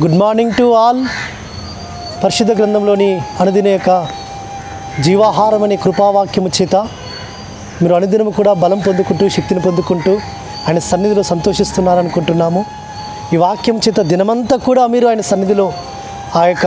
Good morning to all. పరిశుద్ధ గ్రంథంలోని అనుదిన యొక్క జీవాహారం అనే కృపావాక్యము చేత మీరు అనుదినము కూడా బలం పొందుకుంటూ శక్తిని పొందుకుంటూ ఆయన సన్నిధిలో సంతోషిస్తున్నారనుకుంటున్నాము. ఈ వాక్యం చేత దినమంతా కూడా మీరు ఆయన సన్నిధిలో ఆ యొక్క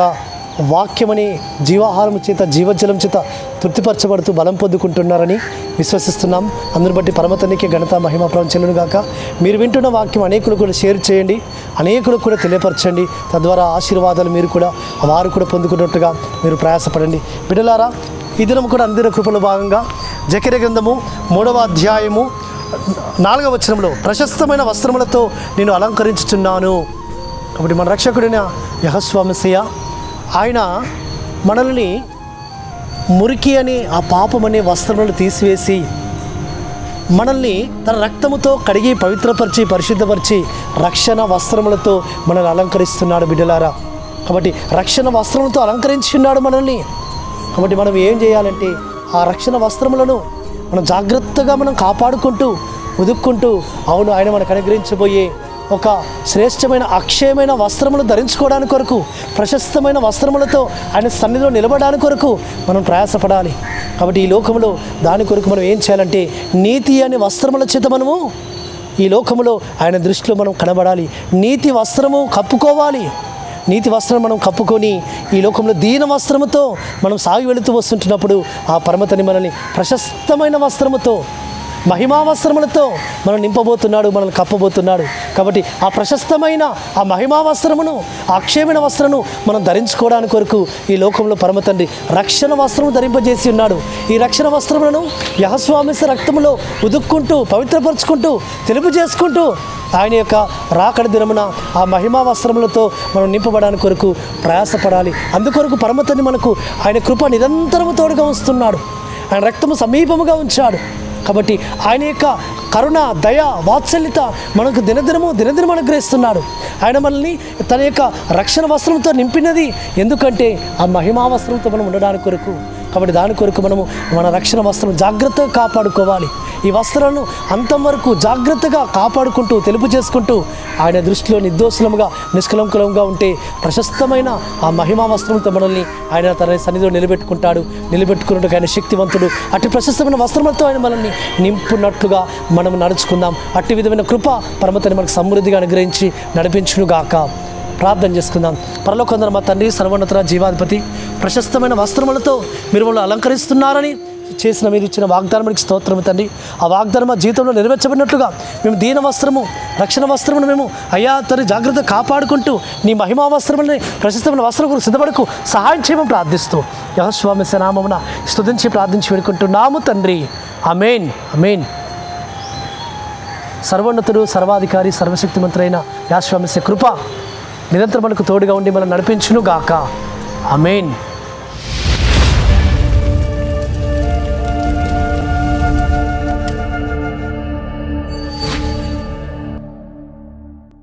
వాక్యమని జీవాహారం చేత జీవజలం చేత తృప్తిపరచబడుతూ బలం పొందుకుంటున్నారని విశ్వసిస్తున్నాం. అందుని బట్టి పరమతనికి ఘనత మహిమ ప్రపంచంలో గాక. మీరు వింటున్న వాక్యం అనేకులు కూడా షేర్ చేయండి, అనేకులకు కూడా తెలియపరచండి. తద్వారా ఆశీర్వాదాలు మీరు కూడా వారు కూడా పొందుకున్నట్టుగా మీరు ప్రయాసపడండి. బిడ్డలారా, ఈ దినం కూడా అందిన కృపలో భాగంగా జకర్యా గ్రంథము 3వ అధ్యాయము 4వ వచనంలో ప్రశస్తమైన వస్త్రములతో నేను అలంకరించుచున్నాను. కాబట్టి మన రక్షకుడైన యెహోవా మెస్సియా ఆయన మనల్ని మురికి అని ఆ పాపం అనే వస్త్రములను తీసివేసి మనల్ని తన రక్తముతో కడిగి పవిత్రపరిచి పరిశుద్ధపరిచి రక్షణ వస్త్రములతో మనల్ని అలంకరిస్తున్నాడు. బిడ్డలారా, కాబట్టి రక్షణ వస్త్రములతో అలంకరించున్నాడు మనల్ని. కాబట్టి మనం ఏం చేయాలంటే ఆ రక్షణ వస్త్రములను మనం జాగ్రత్తగా మనం కాపాడుకుంటూ ఉదుక్కుంటూ అవును ఆయన మనకు అనుగ్రహించబోయే ఒక శ్రేష్టమైన అక్షయమైన వస్త్రములు ధరించుకోవడానికి కొరకు, ప్రశస్తమైన వస్త్రములతో ఆయన సన్నిధిలో నిలబడడానికి కొరకు మనం ప్రయాసపడాలి. కాబట్టి ఈ లోకంలో దాని కొరకు మనం ఏం చేయాలంటే నీతి అనే వస్త్రముల చేత మనము ఈ లోకంలో ఆయన దృష్టిలో మనం కనబడాలి. నీతి వస్త్రము కప్పుకోవాలి. నీతి వస్త్రం మనం కప్పుకొని ఈ లోకంలో దీన వస్త్రముతో మనం సాగి వెళుతూ వస్తుంటున్నప్పుడు ఆ పరమతని మనల్ని ప్రశస్తమైన వస్త్రముతో మహిమా వస్త్రములతో మనం నింపబోతున్నాడు, మనల్ని కప్పబోతున్నాడు. కాబట్టి ఆ ప్రశస్తమైన ఆ మహిమా వస్త్రమును, ఆ అక్షయమైన వస్త్రము మనం ధరించుకోవడానికి కొరకు ఈ లోకంలో పరమతండ్రి రక్షణ వస్త్రము ధరింపజేసి ఉన్నాడు. ఈ రక్షణ వస్త్రములను యెహోవా మెస్సియా రక్తములో ఉదుక్కుంటూ పవిత్రపరుచుకుంటూ తెలుపు చేసుకుంటూ ఆయన యొక్క రాకడ దినమున ఆ మహిమా వస్త్రములతో మనం నింపబడడానికి కొరకు ప్రయాసపడాలి. అందుకొరకు పరమతండ్రి మనకు ఆయన కృప నిరంతరము తోడుగా ఉంచుతున్నాడు. ఆయన రక్తము సమీపముగా ఉంచాడు. కాబట్టి ఆయన యొక్క కరుణ, దయ, వాత్సల్యత మనకు దినదినము అనుగ్రహిస్తున్నాడు. ఆయన మనల్ని తన యొక్క రక్షణ వస్త్రంతో నింపినది ఎందుకంటే ఆ మహిమా వస్త్రంతో మనం ఉండడానికి కొరకు. కాబట్టి దాని కొరకు మనము మన రక్షణ వస్త్రం జాగ్రత్తగా కాపాడుకోవాలి. ఈ వస్త్రాలను అంతం వరకు జాగ్రత్తగా కాపాడుకుంటూ తెలుపు చేసుకుంటూ ఆయన దృష్టిలో నిర్దోషులముగా నిష్కలంకులంగా ఉంటే ప్రశస్తమైన ఆ మహిమా వస్త్రంతో మనల్ని ఆయన తన సన్నిధిలో నిలబెట్టుకున్నట్టుగా ఆయన శక్తివంతుడు. అట్టి ప్రశస్తమైన వస్త్రములతో ఆయన మనల్ని నింపునట్టుగా మనం నడుచుకుందాం. అట్టి విధమైన కృప పరమతని మనకు సమృద్ధిగా అనుగ్రహించి నడిపించునుగాక. ప్రార్థన చేసుకుందాం. పరలోకందర మా తండ్రి, సర్వోన్నత జీవాధిపతి, ప్రశస్తమైన వస్త్రములతో మీరు వాళ్ళు అలంకరిస్తున్నారని చేసిన మీరు ఇచ్చిన వాగ్దానానికి స్తోత్రము తండ్రి. ఆ వాగ్దానం మా జీవితంలో నెరవేర్చబడినట్లుగా మేము దీన వస్త్రము, రక్షణ వస్త్రమును మేము అయ్యా తను జాగ్రత్త కాపాడుకుంటూ నీ మహిమా వస్త్రములని ప్రశస్తమైన వస్త్రం కొరకు సిద్ధపడకు సహాయం చేయమని ప్రార్థిస్తూ యెహోవా మెస్సియా నామమున స్తుతించి ప్రార్థించి వేడుకుంటున్నాము తండ్రి. ఆమేన్, ఆమేన్. సర్వోన్నతుడు, సర్వాధికారి, సర్వశక్తిమంతుడైన యెహోవా మెస్సియా కృప నిరంతరం మనకు తోడుగా ఉండి మనం నడిపించును గాక. ఆమేన్.